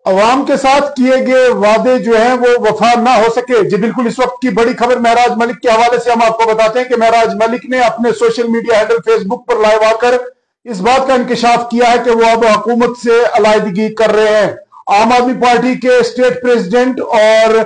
अवाम के साथ किए गए वादे जो हैं वो वफा ना हो सके। जी बिल्कुल, इस वक्त की बड़ी खबर महराज मलिक के हवाले से हम आपको बताते हैं कि महराज मलिक ने अपने सोशल मीडिया हैंडल फेसबुक पर लाइव आकर इस बात का इंकशाफ किया है कि वो अब हुकूमत से अलायदगी कर रहे हैं। आम आदमी पार्टी के स्टेट प्रेसिडेंट और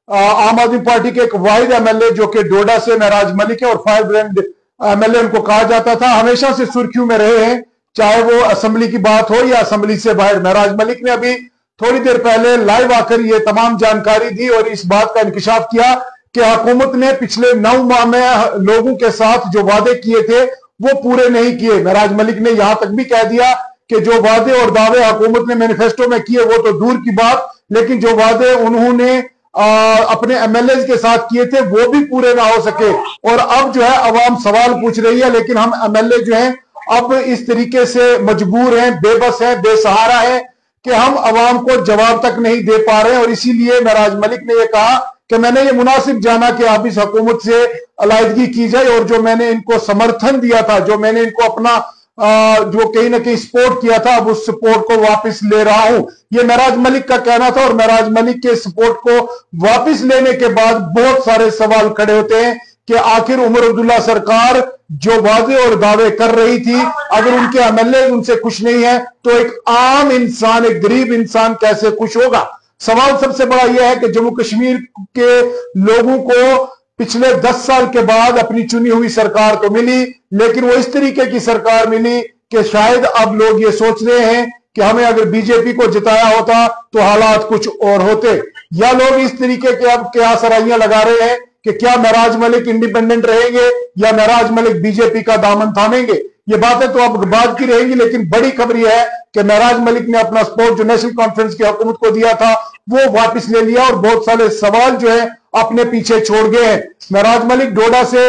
आम आदमी पार्टी के एक वाहिद एमएलए जो कि डोडा से महराज मलिक है और फायर ब्रांड एमएलए उनको कहा जाता था, हमेशा से सुर्खियों में रहे हैं, चाहे वो असेंबली की बात हो या असेंबली से बाहर। महराज मलिक ने अभी थोड़ी देर पहले लाइव आकर ये तमाम जानकारी दी और इस बात का इंकशाफ किया कि हुकूमत ने पिछले 9 माह में लोगों के साथ जो वादे किए थे वो पूरे नहीं किए। महराज मलिक ने यहां तक भी कह दिया कि जो वादे और दावे हुकूमत ने मैनिफेस्टो में किए वो तो दूर की बात, लेकिन जो वादे उन्होंने अपने एमएलए के साथ किए थे वो भी पूरे ना हो सके। और अब जो है अवाम सवाल पूछ रही है, लेकिन हम एमएलए जो हैं अब इस तरीके से मजबूर हैं, बेबस हैं, बेसहारा हैं कि हम अवाम को जवाब तक नहीं दे पा रहे हैं। और इसीलिए महराज मलिक ने यह कहा कि मैंने ये मुनासिब जाना कि आप इस हुकूमत से अलायदगी की जाए और जो मैंने इनको समर्थन दिया था, जो मैंने इनको अपना जो कहीं ना कहीं सपोर्ट किया था, अब उस सपोर्ट को वापस ले रहा हूं। ये महराज मलिक का कहना था। और महराज मलिक के सपोर्ट को वापस लेने के बाद बहुत सारे सवाल खड़े होते हैं कि आखिर उमर अब्दुल्ला सरकार जो वादे और दावे कर रही थी, अगर उनके एमएलए उनसे खुश नहीं है तो एक आम इंसान, एक गरीब इंसान कैसे खुश होगा। सवाल सबसे बड़ा यह है कि जम्मू कश्मीर के लोगों को पिछले 10 साल के बाद अपनी चुनी हुई सरकार तो मिली, लेकिन वो इस तरीके की सरकार मिली कि शायद अब लोग ये सोच रहे हैं कि हमें अगर बीजेपी को जिताया होता तो हालात कुछ और होते। या लोग इस तरीके के अब क्या सराहियां लगा रहे हैं कि क्या महराज मलिक इंडिपेंडेंट रहेंगे या महराज मलिक बीजेपी का दामन थामेंगे। ये बातें तो अब बाद की रहेंगी, लेकिन बड़ी खबर यह है कि महराज मलिक ने अपना सपोर्ट जो नेशनल कॉन्फ्रेंस की हुकूमत को दिया था वो वापस ले लिया और बहुत सारे सवाल जो है अपने पीछे छोड़ गए हैं। महराज मलिक डोडा से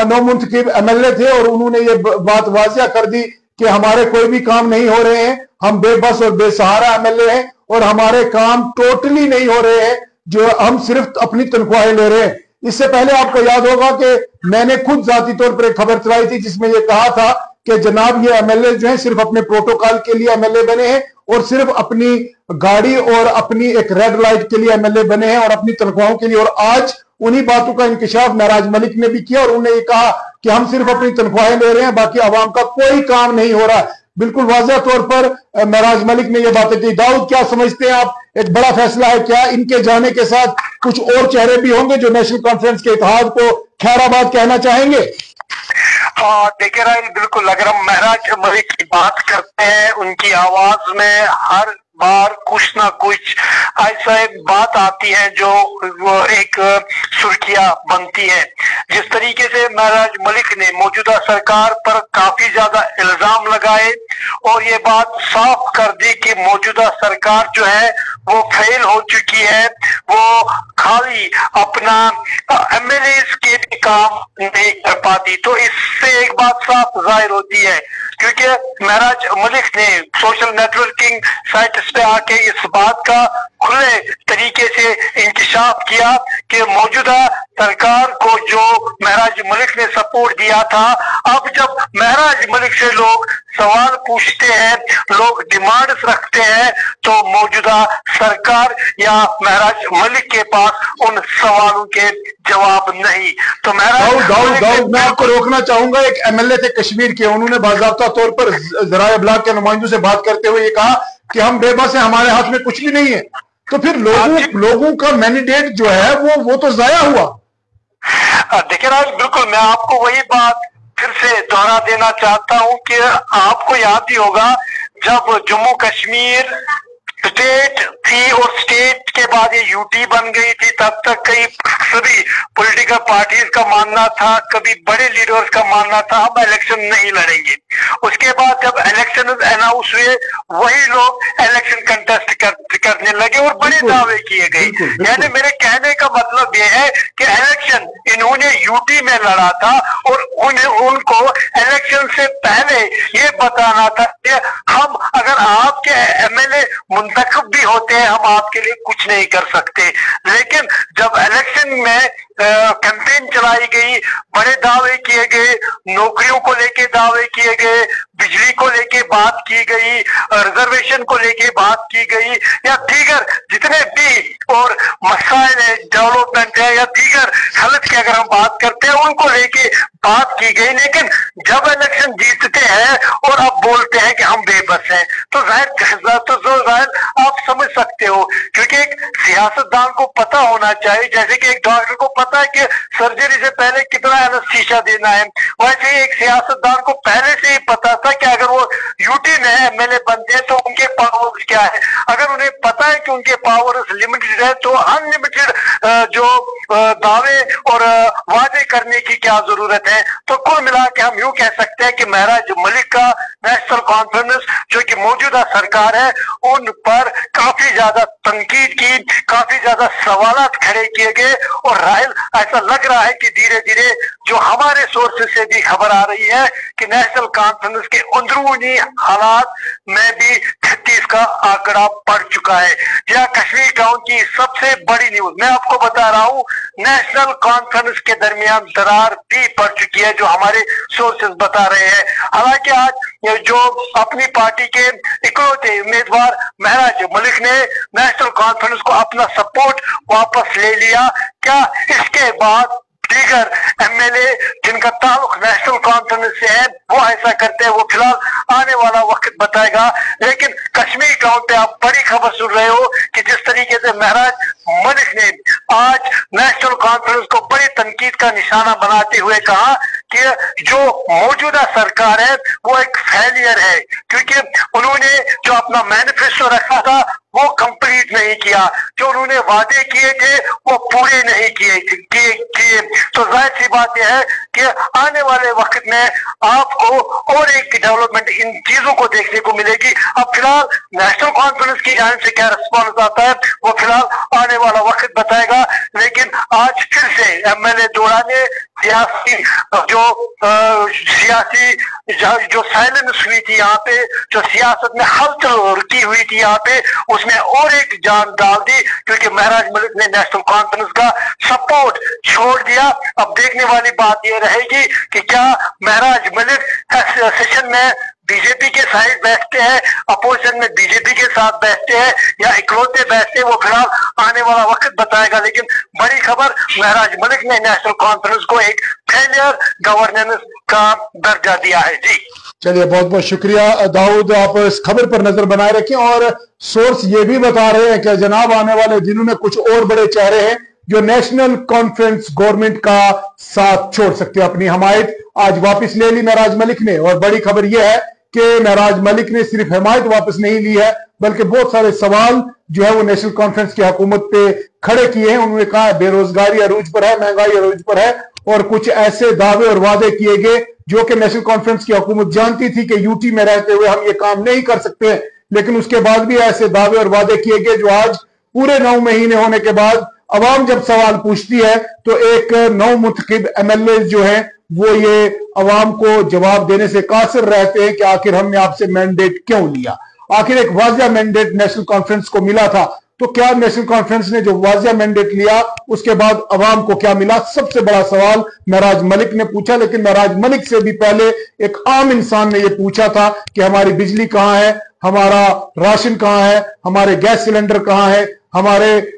नौमुंतखब एमएलए थे और उन्होंने ये बात वाजिया कर दी कि हमारे कोई भी काम नहीं हो रहे हैं, हम बेबस और बेसहारा एमएलए हैं और हमारे काम टोटली नहीं हो रहे हैं, जो हम सिर्फ अपनी तनख्वाहें ले रहे हैं। इससे पहले आपको याद होगा कि मैंने खुद जाती तौर पर एक खबर चलाई थी जिसमें यह कहा था कि जनाब ये एमएलए जो हैं सिर्फ अपने प्रोटोकॉल के लिए एमएलए बने हैं और सिर्फ अपनी गाड़ी और अपनी एक रेड लाइट के लिए एमएलए बने हैं और अपनी तनख्वाहों के लिए। और आज उन्हीं बातों का इंकशाफ महराज मलिक ने भी किया और उन्होंने ये कहा कि हम सिर्फ अपनी तनख्वाहें ले रहे हैं, बाकी आवाम का कोई काम नहीं हो रहा है। बिल्कुल वाज़ेह तौर पर महराज मलिक ने यह बातें की। दाऊद, क्या समझते हैं आप, एक बड़ा फैसला है क्या? इनके जाने के साथ कुछ और चेहरे भी होंगे जो नेशनल कॉन्फ्रेंस के इत्तेहाद को खैराबाद कहना चाहेंगे? देखिए राइल, बिल्कुल अगर हम महराज मलिक की बात करते हैं, उनकी आवाज में हर बार कुछ ना कुछ ऐसा एक बात आती है जो वो एक सुर्खियां बनती है। जिस तरीके से महराज मलिक ने मौजूदा सरकार पर काफी ज्यादा इल्जाम लगाए और ये बात साफ कर दी कि मौजूदा सरकार जो है वो फेल हो चुकी है, वो खाली अपना एमएलए के भी काम नहीं कर पाती, तो इससे एक बात साफ जाहिर होती है। क्योंकि महराज मलिक ने सोशल नेटवर्किंग साइट पे आके इस बात का खुले तरीके से इंकशाफ किया कि मौजूदा सरकार को जो महराज मलिक ने सपोर्ट दिया था, अब जब महराज मलिक से लोग सवाल पूछते हैं, लोग डिमांड्स रखते हैं, तो मौजूदा सरकार या महराज मलिक के पास उन सवालों के जवाब नहीं। तो दाऊद, मैं आपको रोकना चाहूंगा। एक एमएलए थे कश्मीर के, उन्होंने बाज़ाब्ता तौर पर ज़राए इब्लाग के नुमाइंदों से बात करते हुए ये कहा कि हम बेबस हैं, हमारे हाथ में कुछ भी नहीं है। तो फिर लोगों का मैंडेट जो है वो तो जाया हुआ। देखिए राज, बिल्कुल मैं आपको वही बात फिर से दोहरा देना चाहता हूं कि आपको याद ही होगा जब जम्मू कश्मीर स्टेट थी और स्टेट के बाद ये यूटी बन गई थी, तब तक कई सभी पॉलिटिकल पार्टीज का मानना था, कभी बड़े लीडर्स का मानना था हम इलेक्शन नहीं लड़ेंगे। उसके बाद जब इलेक्शन अनाउंस हुए, वही लोग इलेक्शन कंटेस्ट करने लगे और बड़े दावे किए गए। यानी मेरे कहने का मतलब यह है कि इलेक्शन इन्होंने यूटी में लड़ा था और उनको इलेक्शन से पहले ये बताना था कि हम अगर आपके एमएलए मुंतखब भी होते हैं, हम आपके लिए कुछ नहीं कर सकते। लेकिन जब इलेक्शन में कैंपेन चलाई गई, बड़े दावे किए गए, नौकरियों को लेके दावे किए गए, बिजली को लेके बात की गई, रिजर्वेशन को लेके बात की गई, या दीगर जितने भी और मसाइल है, डेवलपमेंट है या दीगर हेल्थ की अगर हम बात करते हैं उनको लेके बात की गई, लेकिन जब इलेक्शन जीतते हैं और अब बोलते हैं कि हम बेबस हैं, तो जाहिर आप समझ सकते हो, क्योंकि एक सियासतदान को पता होना चाहिए, जैसे कि एक डॉक्टर को पता है कि सर्जरी से पहले कितना एनेस्थीसिया देना है, वैसे ही एक सियासतदान को पहले से ही पता था कि अगर वो यूटी में एमएलए बनते हैं तो उनके पावर्स क्या है। अगर उन्हें पता है कि उनके पावर्स लिमिटेड है तो अनलिमिटेड जो दावे और वादे करने की क्या जरूरत है। तो कुल मिला के हम यूं कह सकते हैं कि महराज मलिक का नेशनल कॉन्फ्रेंस जो कि मौजूदा सरकार है उन पर काफी ज्यादा तनकीद की, काफी ज्यादा सवालात खड़े किए गए, और राहिल ऐसा लग रहा है कि धीरे धीरे जो हमारे सोर्सेज से भी खबर आ रही है कि नेशनल कॉन्फ्रेंस के अंदरूनी हालात में भी 36 का आंकड़ा बढ़ चुका है। यह कश्मीर टाउन की सबसे बड़ी न्यूज मैं आपको बता रहा हूं, नेशनल कॉन्फ्रेंस के दरमियान दरार भी बढ़ चुकी है जो हमारे सोर्सेज बता रहे हैं। हालांकि आज जो अपनी पार्टी के इकलौते उम्मीदवार महराज मलिक ने नेशनल कॉन्फ्रेंस को अपना सपोर्ट वापस ले लिया, क्या इसके बाद दीगर एमएलए जिनका ताल्लुक नेशनल कॉन्फ्रेंस से है वो ऐसा करते हैं, वो फिलहाल आने वाला वक्त बताएगा। लेकिन कश्मीर टाउन पे आप बड़ी खबर सुन रहे हो कि जिस तरीके से महराज मलिक ने आज नेशनल कॉन्फ्रेंस को बड़ी तनकीद का निशाना बनाते हुए कहा कि जो मौजूदा सरकार है वो एक फेलियर है, क्योंकि उन्होंने जो अपना मैनिफेस्टो रखा था वो कंप्लीट नहीं किया, जो उन्होंने वादे किए थे वो पूरे नहीं किए। तो जाहिर सी बात यह है कि आने वाले वक्त में आपको और एक डेवलपमेंट इन चीजों को देखने को मिलेगी। अब फिलहाल नेशनल कॉन्फ्रेंस की जानिब से क्या रिस्पॉन्स आता है वो फिलहाल आने वाला वक्त बताएगा। लेकिन आज फिर से एमएलए दोड़ा ने सियासी जो साइलेंस हुई थी यहाँ पे, जो सियासत में हलचल रुकी हुई थी यहाँ पे, उसमें और एक जान डाल दी, क्योंकि महराज मलिक ने नेशनल कॉन्फ्रेंस का सपोर्ट छोड़ दिया। अब देखने वाली बात यह रहेगी कि क्या महराज मलिक सेशन में बीजेपी के साइड बैठते हैं, अपोजिशन में बीजेपी के साथ बैठते हैं या इकलौते बैठते हैं, वो फिलहाल आने वाला वक्त बताएगा। लेकिन बड़ी खबर, महराज मलिक ने नेशनल कॉन्फ्रेंस को एक फेलियर गवर्नेंस का दर्जा दिया है। जी चलिए, बहुत बहुत शुक्रिया दाऊद, आप इस खबर पर नजर बनाए रखें। और सोर्स ये भी बता रहे हैं कि जनाब आने वाले दिनों में कुछ और बड़े चेहरे हैं जो नेशनल कॉन्फ्रेंस गवर्नमेंट का साथ छोड़ सकते हैं। अपनी हमायत आज वापस ले ली महराज मलिक ने, और बड़ी खबर यह है कि महराज मलिक ने सिर्फ हिमायत वापस नहीं ली है बल्कि बहुत सारे सवाल जो है वो नेशनल कॉन्फ्रेंस की हुकूमत पे खड़े किए हैं। उन्होंने कहा बेरोजगारी अरूज पर है, महंगाई अरूज पर है, और कुछ ऐसे दावे और वादे किए गए जो कि नेशनल कॉन्फ्रेंस की हुकूमत जानती थी कि यूटी में रहते हुए हम ये काम नहीं कर सकते, लेकिन उसके बाद भी ऐसे दावे और वादे किए गए जो आज पूरे 9 महीने होने के बाद अवाम जब सवाल पूछती है तो एक नौ मुंतखब एमएलए जो है वो ये अवाम को जवाब देने से कासिर रहते हैं कि आखिर हमने आपसे मैंडेट क्यों लिया। आखिर एक वाजिया मैंडेट नेशनल कॉन्फ्रेंस को मिला था, तो क्या नेशनल कॉन्फ्रेंस ने जो वाजिया मैंडेट लिया उसके बाद अवाम को क्या मिला? सबसे बड़ा सवाल महराज मलिक ने पूछा। लेकिन महराज मलिक से भी पहले एक आम इंसान ने यह पूछा था कि हमारी बिजली कहां है, हमारा राशन कहां है, हमारे गैस सिलेंडर कहां है, हमारे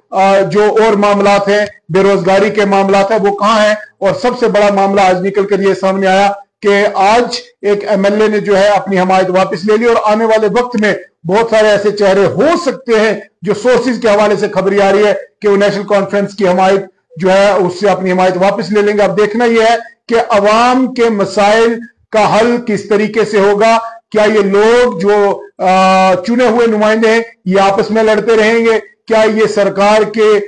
जो और मामलात हैं, बेरोजगारी के मामलात हैं, वो कहां हैं। और सबसे बड़ा मामला आज निकल कर ये सामने आया कि आज एक एमएलए ने जो है अपनी हमायत वापस ले ली, और आने वाले वक्त में बहुत सारे ऐसे चेहरे हो सकते हैं जो सोर्सेज के हवाले से खबरी आ रही है कि वो नेशनल कॉन्फ्रेंस की हमायत जो है उससे अपनी हमायत वापस ले लेंगे। अब देखना यह है कि अवाम के मसाइल का हल किस तरीके से होगा। क्या ये लोग जो चुने हुए नुमाइंदे हैं ये आपस में लड़ते रहेंगे? क्या ये सरकार के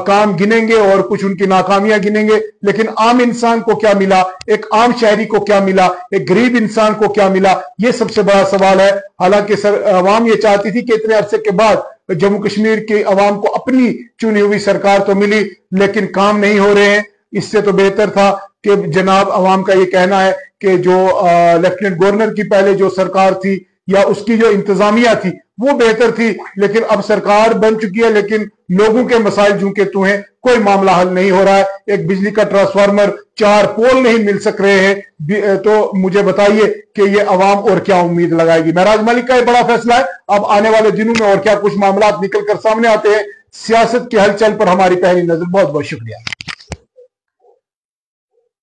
काम गिनेंगे और कुछ उनकी नाकामियां गिनेंगे? लेकिन आम इंसान को क्या मिला, एक आम शहरी को क्या मिला, एक गरीब इंसान को क्या मिला, ये सबसे बड़ा सवाल है। हालांकि अवाम ये चाहती थी कि इतने अरसे के बाद जम्मू कश्मीर की अवाम को अपनी चुनी हुई सरकार तो मिली, लेकिन काम नहीं हो रहे हैं। इससे तो बेहतर था कि जनाब अवाम का ये कहना है कि जो लेफ्टिनेंट गवर्नर की पहले जो सरकार थी या उसकी जो इंतजामिया थी वो बेहतर थी। लेकिन अब सरकार बन चुकी है, लेकिन लोगों के मसाइल जूं के तू हैं, कोई मामला हल नहीं हो रहा है। एक बिजली का ट्रांसफार्मर, 4 पोल नहीं मिल सक रहे हैं, तो मुझे बताइए कि ये अवाम और क्या उम्मीद लगाएगी। महराज मलिक का ये बड़ा फैसला है। अब आने वाले दिनों में और क्या कुछ मामला निकल कर सामने आते हैं। सियासत की हलचल पर हमारी पहली नजर। बहुत बहुत शुक्रिया।